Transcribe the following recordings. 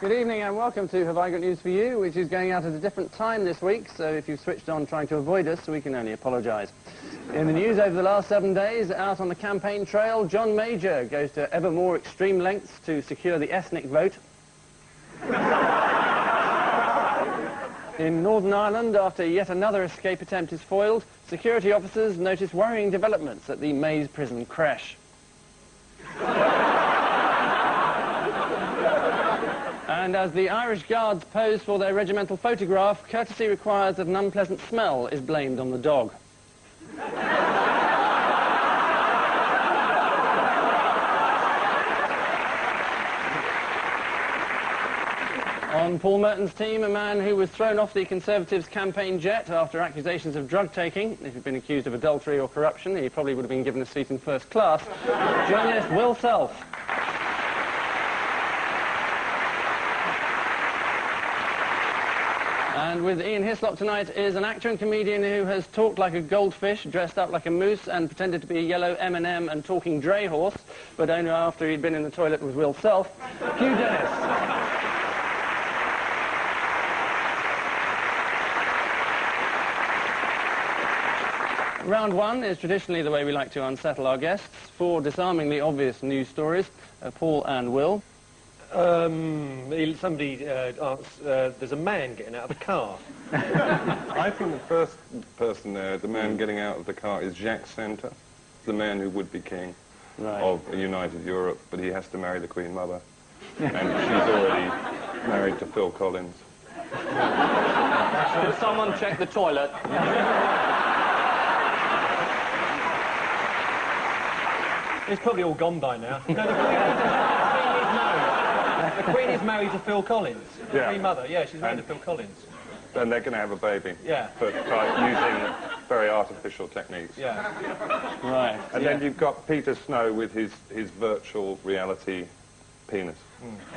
Good evening and welcome to Have I Got News For You, which is going out at a different time this week, so if you've switched on trying to avoid us, we can only apologise. In the news over the last 7 days, out on the campaign trail, John Major goes to ever more extreme lengths to secure the ethnic vote. In Northern Ireland, after yet another escape attempt is foiled, security officers notice worrying developments at the Maze prison crash. And as the Irish Guards pose for their regimental photograph, courtesy requires that an unpleasant smell is blamed on the dog. On Paul Merton's team, a man who was thrown off the Conservatives' campaign jet after accusations of drug taking. If he'd been accused of adultery or corruption, he probably would have been given a seat in first class. Journalist Will Self. And with Ian Hislop tonight is an actor and comedian who has talked like a goldfish, dressed up like a moose, and pretended to be a yellow M&M and talking dray horse, but only after he'd been in the toilet with Will Self. Hugh Dennis. Round one is traditionally the way we like to unsettle our guests. 4 disarmingly obvious news stories, Paul and Will. Somebody asks, there's a man getting out of a car. I think the first person there, the man getting out of the car, is Jacques Santer, the man who would be king of a united Europe, but he has to marry the Queen Mother. And she's already married to Phil Collins. Did someone check the toilet? It's probably all gone by now. The Queen is married to Phil Collins. The Queen Mother, yeah, she's married to Phil Collins. And they're going to have a baby. Yeah. But using very artificial techniques. Yeah. Right. And then you've got Peter Snow with his virtual reality penis.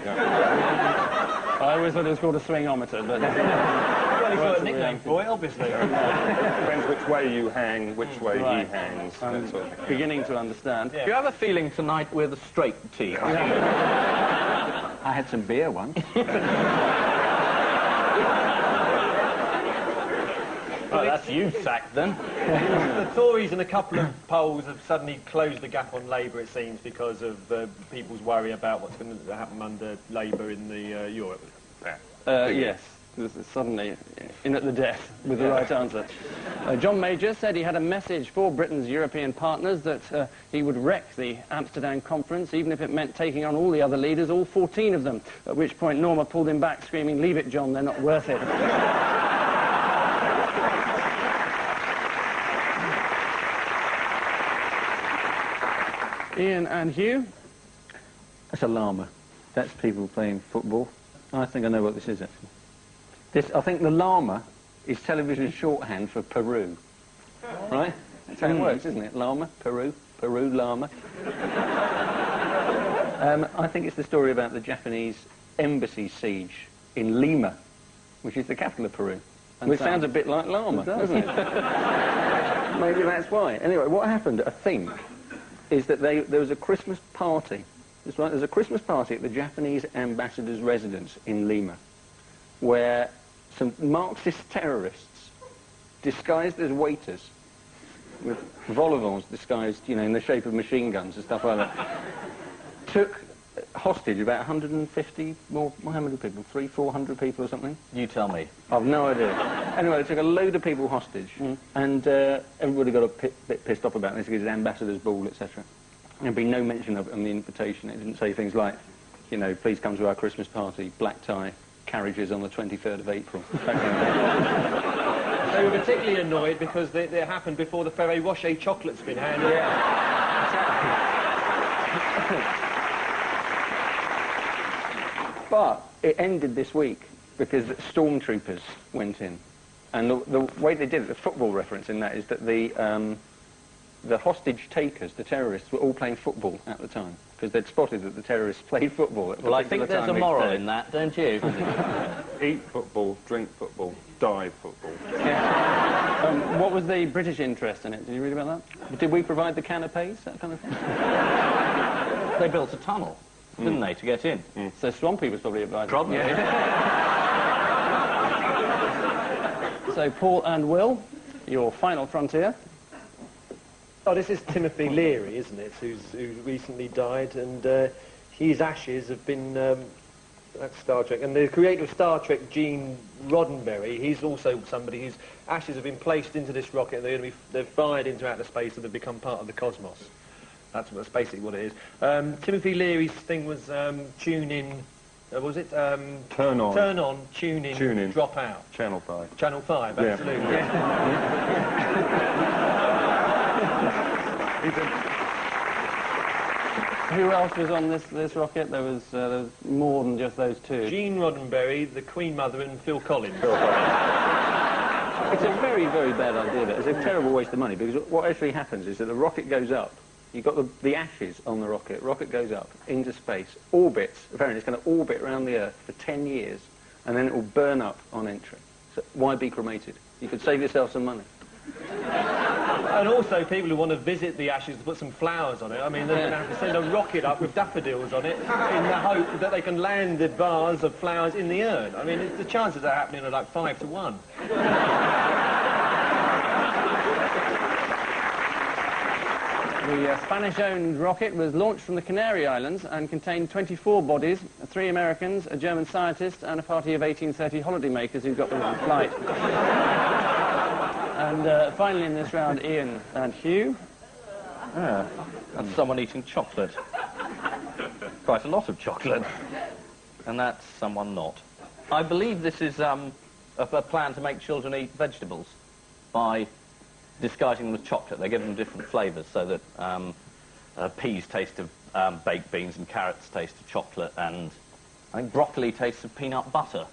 Yeah. I always thought it was called a swingometer, but... Well, he's got a nickname for it, obviously. Depends which way you hang, which way he hangs. I'm beginning to understand. Do you have a feeling tonight we're the straight team? I had some beer once. Well, that's you sacked then. The Tories in a couple of polls have suddenly closed the gap on Labour, it seems, because of people's worry about what's going to happen under Labour in the Europe. Yes. This is suddenly in at the death with the right answer. John Major said he had a message for Britain's European partners that he would wreck the Amsterdam conference, even if it meant taking on all the other leaders, all 14 of them, at which point Norma pulled him back, screaming, "Leave it, John, they're not worth it." Ian and Hugh. That's a llama. That's people playing football. I think I know what this is, actually. I think the llama is television shorthand for Peru. Right? That's how it works, isn't it? Llama, Peru, Peru, llama. I think it's the story about the Japanese embassy siege in Lima, which is the capital of Peru. Which sounds a bit like llama, doesn't it? Maybe that's why. Anyway, what happened, I think, is that there was a Christmas party. That's right, there's a Christmas party at the Japanese ambassador's residence in Lima, where some Marxist terrorists, disguised as waiters, with vol-au-vents disguised, you know, in the shape of machine guns and stuff like that, took hostage about 150, more, how many people, 300-400 people or something? You tell me. I've no idea. Anyway, they took a load of people hostage, and everybody got a bit pissed off about this because it's ambassador's ball, etc. There'd been no mention of it on the invitation. It didn't say things like, you know, please come to our Christmas party, black tie, carriages on the 23rd of April. They were particularly annoyed because they happened before the Ferrero Rocher chocolate's been handed. But it ended this week because stormtroopers went in. And the way they did it, the football reference in that is that the hostage takers, the terrorists, were all playing football at the time, because they'd spotted that the terrorists played football at Well, I think there's a moral in that, don't you? Eat football, drink football, die football. Yeah. What was the British interest in it? Did you read about that? Did we provide the canapes, that kind of thing? They built a tunnel. didn't they, to get in? So Swampy was probably advised. Probably. So Paul and Will, your final frontier. Oh, this is Timothy Leary, isn't it, who recently died, and his ashes have been, that's Star Trek, and the creator of Star Trek, Gene Roddenberry, he's also somebody whose ashes have been placed into this rocket, and they're fired into outer space, and they've become part of the cosmos. That's basically what it is. Timothy Leary's thing was tune in, what was it? Turn on. Turn on, tune in, drop out. Channel 5. Channel 5, Yeah. absolutely. Who else was on this rocket? There was more than just those two. Gene Roddenberry, the Queen Mother, and Phil Collins. It's a very, very bad idea. It's a terrible waste of money, because what actually happens is that the rocket goes up. You've got the ashes on the rocket. Rocket goes up into space, orbits. Apparently it's going to orbit around the Earth for 10 years, and then it will burn up on entry. So why be cremated? You could save yourself some money. And also people who want to visit the ashes to put some flowers on it. I mean, they're going to have to send a rocket up with daffodils on it in the hope that they can land the vase of flowers in the urn. I mean, the chances of that happening are like 5 to 1. The Spanish-owned rocket was launched from the Canary Islands and contained 24 bodies, 3 Americans, a German scientist, and a party of 1830 holidaymakers who got the wrong flight. And finally in this round, Ian and Hugh. That's someone eating chocolate. Quite a lot of chocolate. And that's someone not. I believe this is a plan to make children eat vegetables by disguising them with chocolate. They give them different flavours so that peas taste of baked beans and carrots taste of chocolate, and I think broccoli tastes of peanut butter.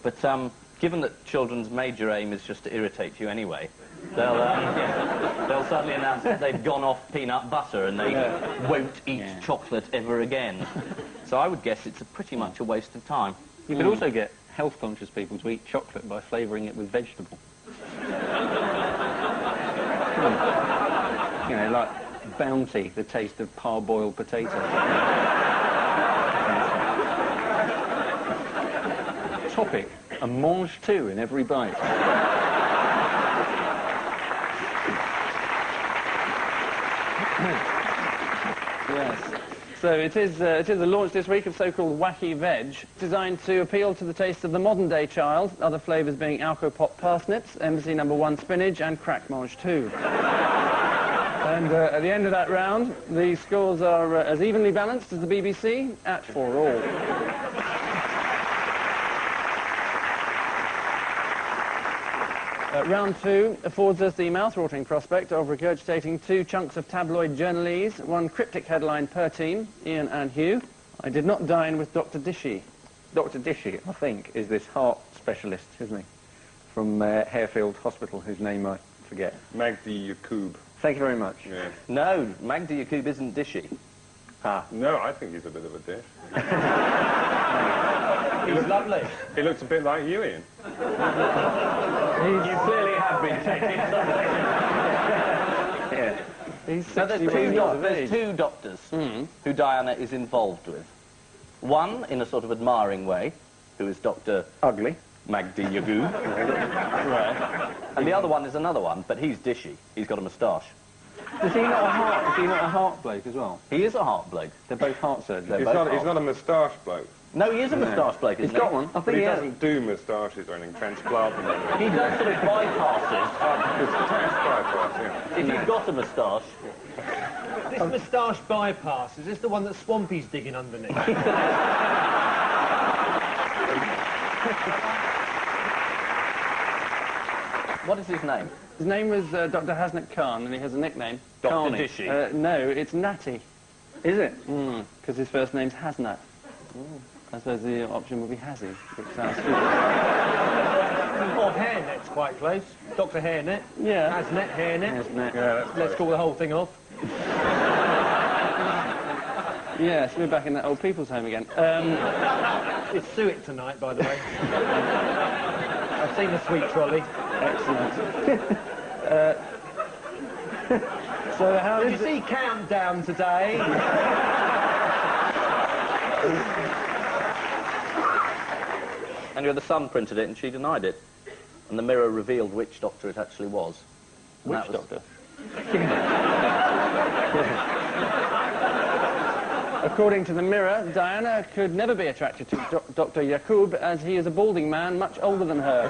But given that children's major aim is just to irritate you anyway, they'll suddenly announce that they've gone off peanut butter and they won't eat chocolate ever again. So I would guess it's pretty much a waste of time. You could also get health-conscious people to eat chocolate by flavouring it with vegetable. You know, like Bounty, the taste of parboiled potato. Topic, a mange two in every bite. Yes. So it is the launch this week of so-called wacky veg, designed to appeal to the taste of the modern-day child, other flavours being Alco-Pop parsnips, Embassy No. 1 spinach, and Crack Mange 2. And at the end of that round, the scores are as evenly balanced as the BBC, at 4-all. Round 2 affords us the mouth-watering prospect of regurgitating 2 chunks of tabloid journalese, 1 cryptic headline per team, Ian and Hugh. I did not dine with Dr. Dishy. Dr. Dishy, I think, is this heart specialist, isn't he? From Harefield Hospital, whose name I forget. Magdi Yaqub. Thank you very much. Yeah. No, Magdi Yaqub isn't dishy. No, I think he's a bit of a dish. He's lovely. He looks a bit like you, Ian. You clearly have been taking something. Yeah. He's So there's 61 two doctors who Diana is involved with. One, in a sort of admiring way, who is Dr. Ugly. Magdi Yaqub. Right. And the other one is another one, but he's dishy. He's got a moustache. Is he not a heart bloke as well? He is a heart bloke. They're both heart surgeons. They're He's both not a moustache bloke. No, he is a moustache bloke, isn't He's got one. I But think he he has. doesn't do moustaches or anything, transplant them or anything. He does sort of bypasses. It's bypass, yeah. If you've got a moustache, This moustache bypass, is this the one that Swampy's digging underneath? what is his name? His name was Dr. Hasnat Khan, and he has a nickname. Dr. Carney. Dishy. No, it's Natty. Is it? Because his first name's Hasnat. I suppose the option would be Hazzy, which sounds stupid. Or Hairnet's quite close. Dr. Hairnet. Yeah. Hasnet, Hairnet. Hasn't it? Yeah, that's Let's call the whole thing off. Yes, we're back in that old people's home again. It's Suet tonight, by the way. I've seen the sweet trolley. Excellent. So how Did did you see Countdown today? Anyway, the Sun printed it and she denied it. And the Mirror revealed which doctor it actually was. And Which doctor? According to the Mirror, Diana could never be attracted to Dr. Yaqub, as he is a balding man much older than her.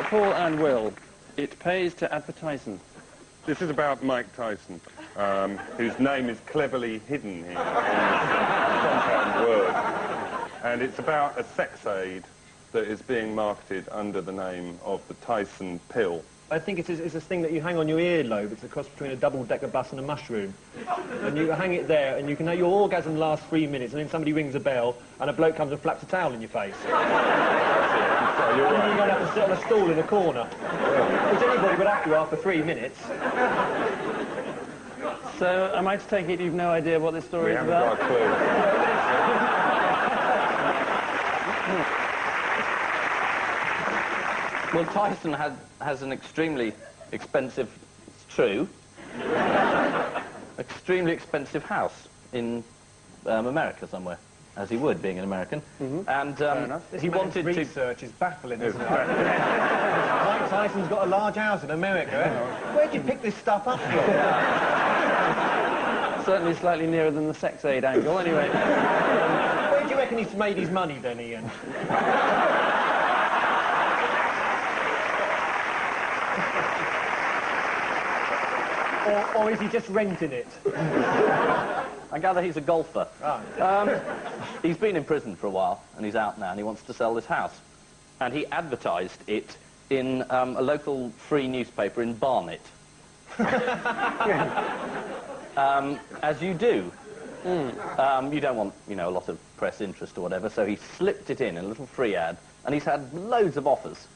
Paul and Will, it pays to advertise them. This is about Mike Tyson, whose name is cleverly hidden here in this compound word. And it's about a sex aid that is being marketed under the name of the Tyson pill. I think it's this thing that you hang on your earlobe. It's a cross between a double-decker bus and a mushroom. And you hang it there, and you can know your orgasm lasts 3 minutes, and then somebody rings a bell, and a bloke comes and flaps a towel in your face. So you're And right. you're going to have to sit on a stool in a corner. Which anybody would have to after 3 minutes. So, am I to take it you've no idea what this story We is haven't about? got a clue. Well, Tyson has an extremely expensive, it's true, extremely expensive house in America somewhere, as he would, being an American. And he wanted to... research is baffling, isn't it? Mike Tyson's got a large house in America. Where'd you pick this stuff up from? Certainly slightly nearer than the sex aid angle, anyway. Where do you reckon he's made his money then, Ian? or is he just renting it? I gather he's a golfer. Right. He's been in prison for a while, and he's out now, and he wants to sell this house. And he advertised it in a local free newspaper in Barnet. As you do. You don't want, you know, a lot of press interest or whatever, so he slipped it in a little free ad, and he's had loads of offers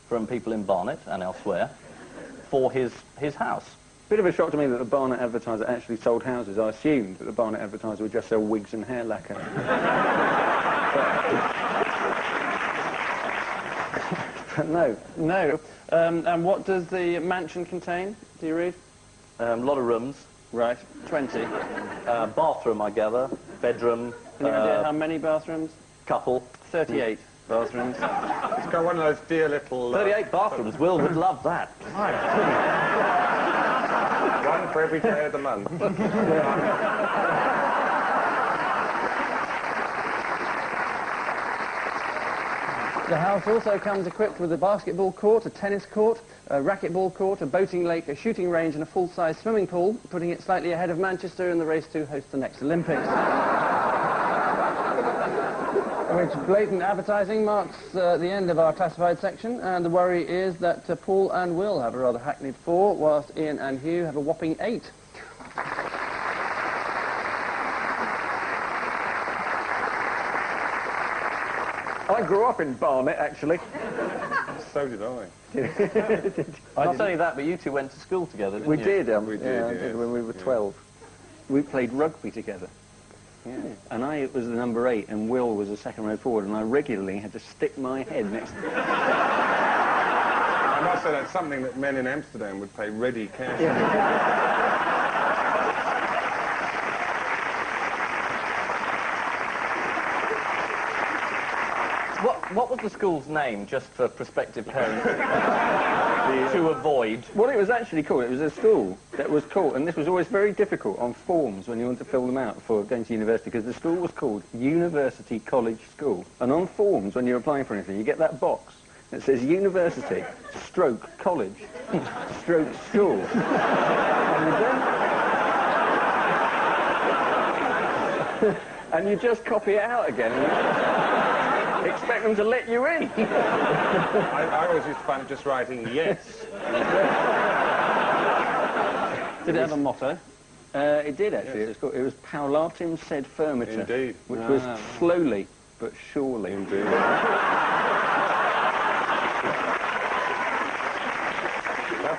from people in Barnet and elsewhere for his house. Bit of a shock to me that the Barnet advertiser actually sold houses. I assumed that the Barnet advertiser would just sell wigs and hair lacquer. But no. No. And what does the mansion contain? Do you read? A lot of rooms. Right. 20. Bathroom, I gather. Bedroom. Any idea how many bathrooms? Couple. 38 bathrooms. It's got one of those dear little... 38 bathrooms. Will would love that. One for every day of the month. The house also comes equipped with a basketball court, a tennis court, a racquetball court, a boating lake, a shooting range and a full-size swimming pool, putting it slightly ahead of Manchester in the race to host the next Olympics. Which blatant advertising marks the end of our classified section, and the worry is that Paul and Will have a rather hackneyed 4, whilst Ian and Hugh have a whopping 8. I grew up in Barnet, actually. So did I. Not only that, but you two went to school together, didn't We you? did, We did, yeah, yes. when we were 12. We played rugby together. Yeah. And I was the number 8, and Will was the second row forward, and I regularly had to stick my head next to I must say that's something that men in Amsterdam would pay ready cash for. What was the school's name, just for prospective parents to avoid? What it was actually called, it was a school that was called, and this was always very difficult on forms when you want to fill them out for going to university, because the school was called University College School. And on forms, when you're applying for anything, you get that box that says University, stroke, college, stroke, school. And you just copy it out again. And expect them to let you in. I always used to find it just writing yes. Did it have a motto? It did, actually. It was Paulatim sed firmiter. Indeed. Which was slowly but surely. Indeed.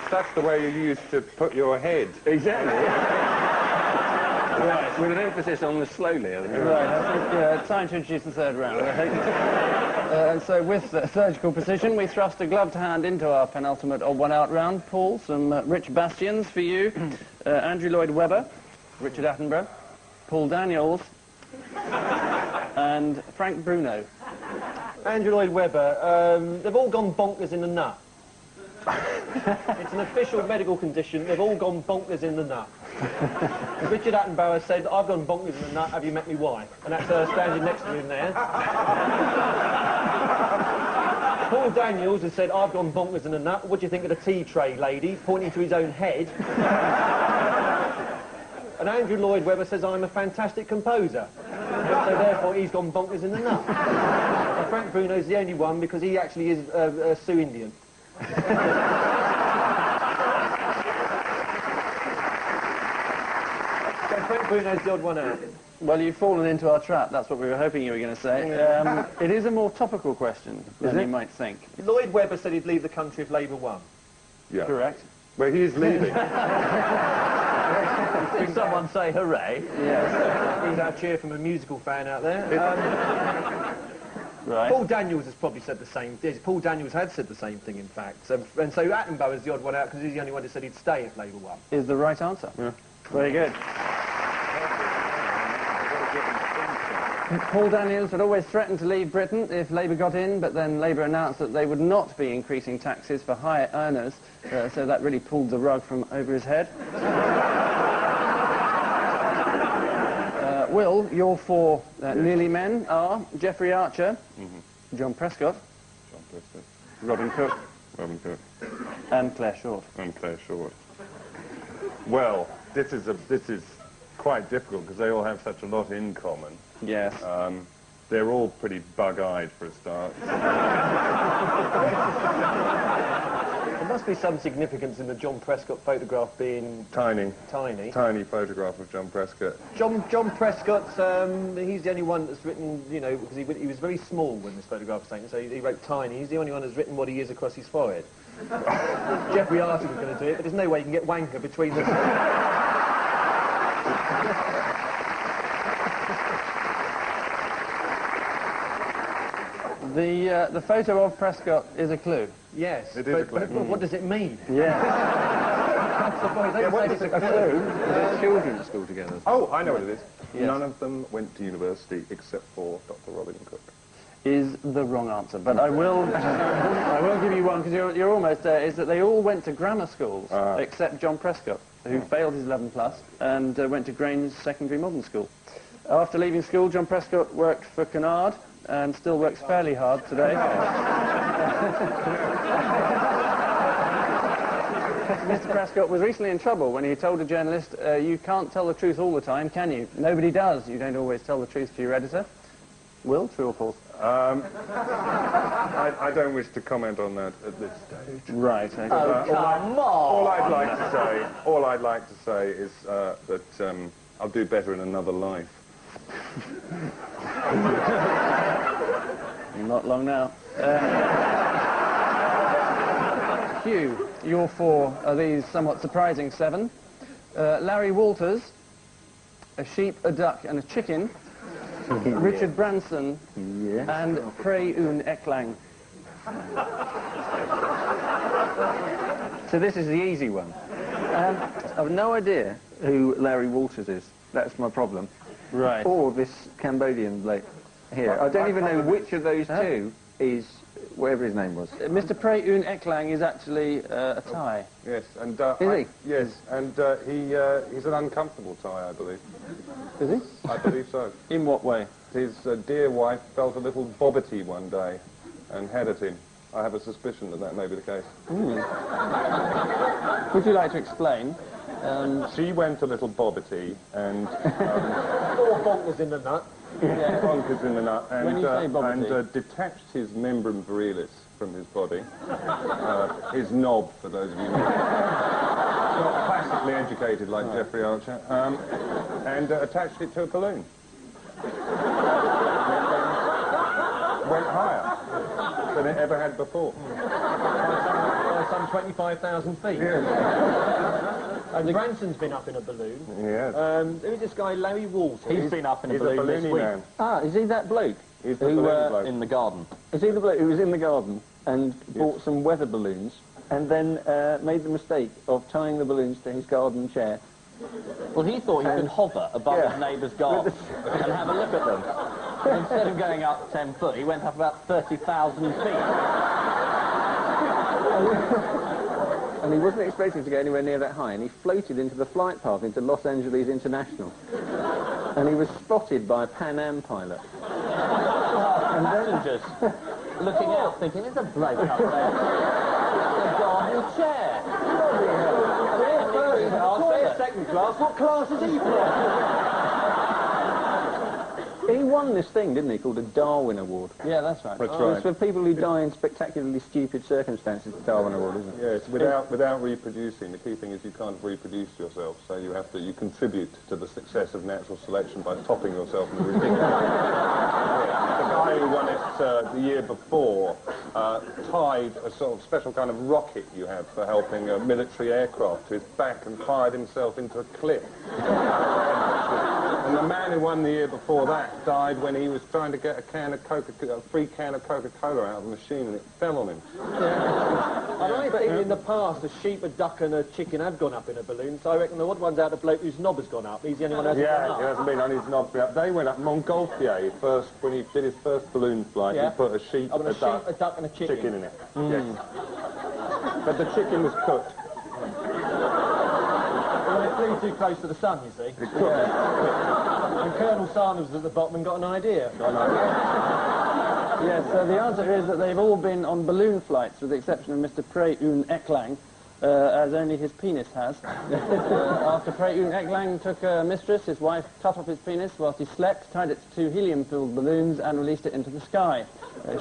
That's the way you used to put your head. Exactly. Right, with an emphasis on the slowly, I think. Right, I think time to introduce the third round. I think. And so with surgical precision, we thrust a gloved hand into our penultimate odd one out round. Paul, some rich bastions for you. Andrew Lloyd Webber, Richard Attenborough, Paul Daniels, and Frank Bruno. Andrew Lloyd Webber, they've all gone bonkers in the nut. It's an official medical condition. They've all gone bonkers in the nut. Richard Attenborough said, I've gone bonkers in the nut, have you met me wife? And that's her standing next to him there. Paul Daniels has said, I've gone bonkers in the nut. What do you think of the tea tray, lady? Pointing to his own head. And Andrew Lloyd Webber says, I'm a fantastic composer. So therefore, he's gone bonkers in the nut. And Frank Bruno's the only one because he actually is a Sioux Indian. So Frank Bruno's the odd one out. Well, you've fallen into our trap. That's what we were hoping you were going to say. It is a more topical question than you might think. Lloyd Webber said he'd leave the country if Labour won. Yeah. Correct? Well, he is leaving. Did someone say hooray? Yes. Brings out a cheer from a musical fan out there. Right. Paul Daniels has probably said the same. Paul Daniels had said the same thing, in fact. And so Attenborough is the odd one out because he's the only one who said he'd stay if Labour won. Is the right answer. Yeah. Very good. Paul Daniels had always threatened to leave Britain if Labour got in, but then Labour announced that they would not be increasing taxes for higher earners, so that really pulled the rug from over his head. Will, your four nearly men are Geoffrey Archer, John Prescott, Robin Cook, and Claire Short. Well, this is quite difficult because they all have such a lot in common. Yes. They're all pretty bug-eyed for a start. There must be some significance in the John Prescott photograph being Tiny photograph of John Prescott. John Prescott, he's the only one that's written, you know, because he was very small when this photograph was taken, so he wrote tiny. He's the only one that's written what he is across his forehead. Geoffrey Archer was going to do it, but there's no way you can get wanker between them. The photo of Prescott is a clue. Yes. It is a clue. But what does it mean? Yeah. What is a clue? They're children at school together. Oh, I know what it is. Yes. None of them went to university except for Dr. Robin Cook. Is the wrong answer, but I will give you one because you're almost there. Is that they all went to grammar schools except John Prescott, who failed his 11 plus and went to Grange Secondary Modern School. After leaving school, John Prescott worked for Cunard and still works fairly hard today. Mr. Prescott was recently in trouble when he told a journalist, you can't tell the truth all the time, can you? Nobody does. You don't always tell the truth to your editor. Will, true or false? I don't wish to comment on that at this stage. Right. Okay. All I'd like to say is that I'll do better in another life. Not long now. Hugh, your four are these somewhat surprising seven. Larry Walters, a sheep, a duck and a chicken. Richard Branson, Yes. and Prey Un Eklang. So this is the easy one. I've no idea who Larry Walters is. That's my problem. Right. Or this Cambodian bloke here. I don't even know which of those two is whatever his name was. Mr. Prey Un Eklang is actually a Thai. Yes, and Is he? Yes, and he's an uncomfortable Thai, I believe. Is he? I believe so. In what way? His dear wife felt a little bobbity one day and had at him. I have a suspicion that may be the case. Would you like to explain? She went a little bobbity and Four bonkers in the nut. bonkers in the nut When you say bobbity? and detached his membrum virilis from his body. His knob, for those of you who not classically educated like Geoffrey Archer, and attached it to a balloon. Went higher than it ever had before. By some 25,000 feet. Yes. And Branson's been up in a balloon. Yes. Who's this guy, Larry Walters? He's been up in a He's a balloon this balloony week. man. Ah, is he that bloke? He's the who balloon bloke. In the garden. is he the bloke who was in the garden and bought some weather balloons and then made the mistake of tying the balloons to his garden chair? Well, he thought he could hover above his neighbour's garden and have a look at them. But instead of going up 10 foot, he went up about 30,000 feet. And he wasn't expecting to go anywhere near that high, and he floated into the flight path into Los Angeles International. And he was spotted by a Pan Am pilot. And then just looking out, thinking, there's a bloke up there. That's a garden chair. First class, we're second class. What class is he from? He won this thing, didn't he, called a Darwin Award? Yeah, that's right. That's It's right. for people who die in spectacularly stupid circumstances, the Darwin Award, isn't it? Yes, without reproducing. The key thing is you can't reproduce yourself, so you contribute to the success of natural selection by topping yourself in a ridiculous The guy who won it the year before tied a sort of special kind of rocket you have for helping a military aircraft to his back and fired himself into a cliff. And the man who won the year before that died when he was trying to get a free can of Coca-Cola out of the machine, and it fell on him. And I think in the past a sheep, a duck and a chicken had gone up in a balloon, so I reckon the odd one's out the bloke whose knob has gone up. He's the only one who hasn't gone up. He hasn't been on his knob yet. They went up. Montgolfier, when he did his first balloon flight, he put a sheep, A duck and a chicken. in it. Yes. But the chicken was cooked. Well, they flew too close to the sun, you see. And Colonel Sanders was at the bottom and got an idea. Yes, so the answer is that they've all been on balloon flights, with the exception of Mr. Prey Un Eklang, as only his penis has. After Prey Un Eklang took a mistress, his wife cut off his penis whilst he slept, tied it to 2 helium-filled balloons and released it into the sky.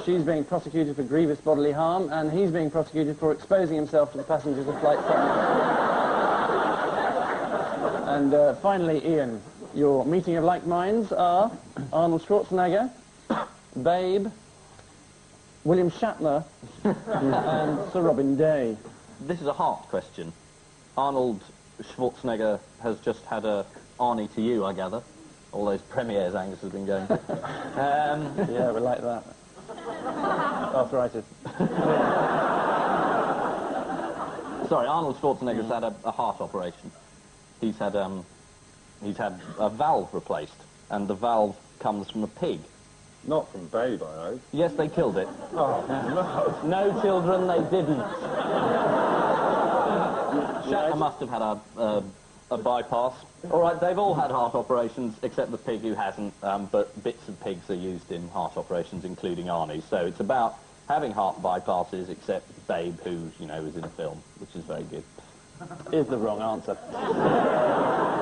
She's being prosecuted for grievous bodily harm, and he's being prosecuted for exposing himself to the passengers of Flight 7. And finally, Ian, your meeting of like minds are Arnold Schwarzenegger, Babe, William Shatner, and Sir Robin Day. This is a heart question. Arnold Schwarzenegger has just had a Arnie to you, I gather. All those premieres Angus has been going to. Yeah, we like that. Arthritis. Sorry, Arnold Schwarzenegger's had a heart operation. He's had a valve replaced, and the valve comes from a pig. Not from Babe, I hope. Yes, they killed it. Oh, no. No, children, they didn't. Shatner must have had a bypass. All right, they've all had heart operations, except the pig who hasn't, but bits of pigs are used in heart operations, including Arnie's. So it's about having heart bypasses, except Babe, who, you know, was in a film, which is very good. Is the wrong answer.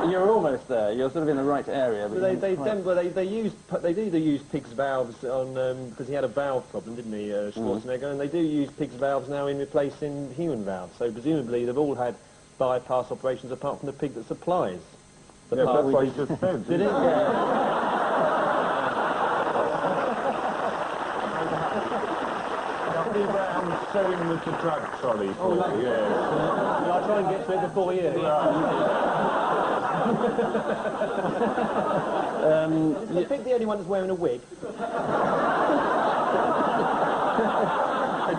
You're almost there. You're sort of in the right area. But They do use pig's valves on because he had a valve problem, didn't he, Schwarzenegger? And they do use pig's valves now in replacing human valves. So presumably they've all had bypass operations apart from the pig that supplies. Yes, that's what he just said. Did it? I'm selling with the drug trolley for lovely. you, yes. I'll try and get to it before you. Is the pig the only one that's wearing a wig?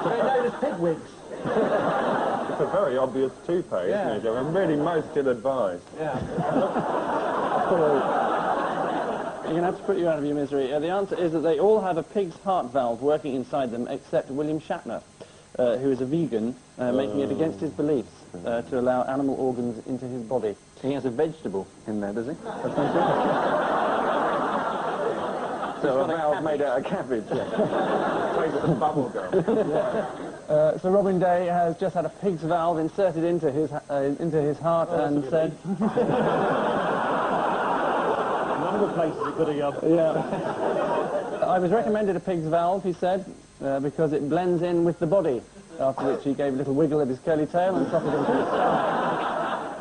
They know there's pig wigs. It's a very obvious toupee, isn't it, Joe? And really most ill-advised. Yeah. You're going to have to put you out of your misery. The answer is that they all have a pig's heart valve working inside them, except William Shatner, who is a vegan, making it against his beliefs to allow animal organs into his body. He has a vegetable in there, does he? So a valve made out of cabbage. Tastes of bubble gum. So Robin Day has just had a pig's valve inserted into his heart and said... Number of places it could have gone. Yeah. I was recommended a pig's valve, he said, because it blends in with the body, after which he gave a little wiggle of his curly tail and trotted into the sky.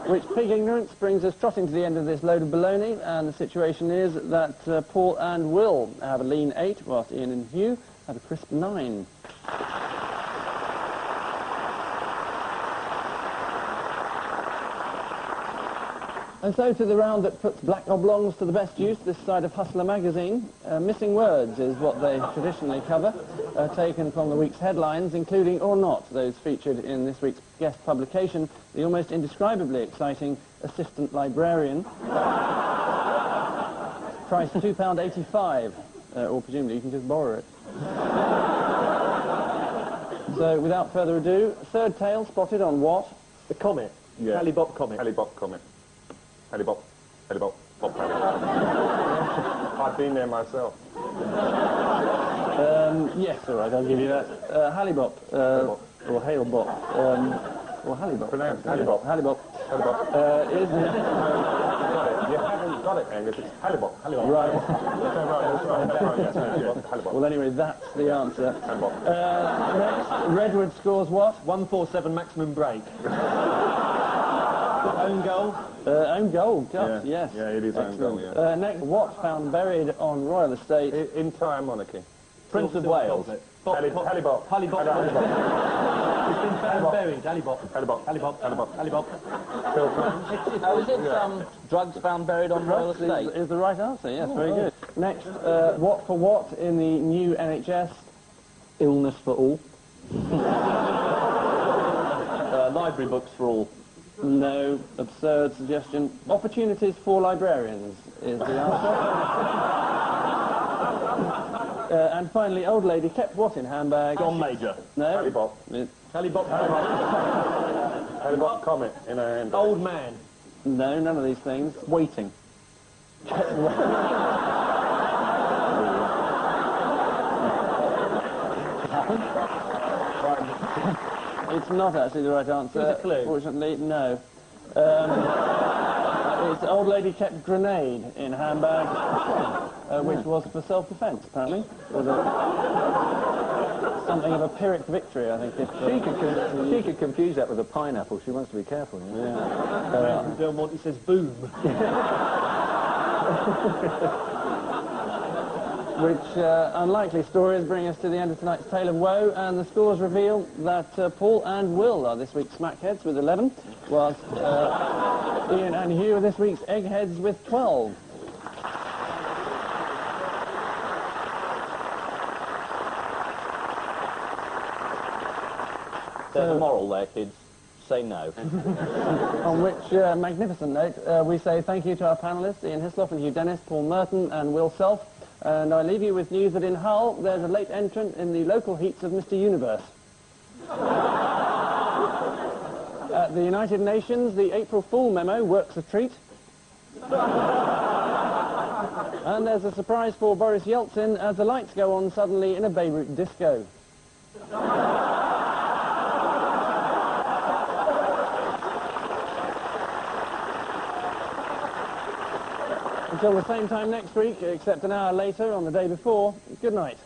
Which pig ignorance brings us trotting to the end of this load of baloney, and the situation is that Paul and Will have a lean 8, whilst Ian and Hugh have a crisp 9. And so to the round that puts black oblongs to the best use this side of Hustler magazine. Missing words is what they traditionally cover, taken from the week's headlines, including or not those featured in this week's guest publication, the almost indescribably exciting Assistant Librarian. Price £2.85, or presumably you can just borrow it. So without further ado, third tail spotted on what? The comet. Yeah. Halley-Bopp comet. Halley-Bopp comet. Halley-Bopp. Halley-Bopp. Bopp Halley. I've been there myself. Yes, all right, I'll give you that. Halley-Bopp, or Hale-Bopp, or Halley-Bopp. Pronounced Halley-Bopp. Halley-Bopp. Halley-Bopp. Is the... You haven't got it, Angus. It's Halley-Bopp. Halley-Bopp. Right. That's right. Yes, Halley-Bopp. Well, anyway, that's the answer. Halley-Bopp. Next, Redwood scores what? 147 maximum break. Own goal. Own goal, Gus, Yeah. yes. Yeah, it is own goal, yeah. Next, what found buried on royal estate? Entire monarchy. Prince of Wales. Halley-Bopp. Halley-Bopp. It's been found buried. Halley-Bopp. Halley-Bopp. Halley-Bopp. Halley-Bopp. Halley-Bopp. Oh, is it drugs found buried on royal estate? Is the right answer, yes, very good. Next, what for what in the new NHS? Illness for all. Library books for all. No, absurd suggestion. Opportunities for librarians is the answer. And finally, old lady kept what in handbag? John Major. No. Halley-Bopp. Halley-Bopp. Halley-Bopp comet in her hand. Old man. No, none of these things. Waiting. It's not actually the right answer. Here's a clue. Fortunately, no. It's old lady kept grenade in handbag, which was for self-defence, apparently. Was something of a Pyrrhic victory, I think. If, She could confuse that with a pineapple. She wants to be careful. You know? yeah. Belmont, he says boom. Which unlikely stories bring us to the end of tonight's Tale of Woe, and the scores reveal that Paul and Will are this week's smackheads with 11, whilst Ian and Hugh are this week's eggheads with 12. There's a moral there, kids. Say no. On which magnificent note, we say thank you to our panellists, Ian Hislop and Hugh Dennis, Paul Merton and Will Self. And I leave you with news that in Hull, there's a late entrant in the local heats of Mr. Universe. At the United Nations, the April Fool memo works a treat. And there's a surprise for Boris Yeltsin as the lights go on suddenly in a Beirut disco. Until the same time next week, except an hour later on the day before, good night.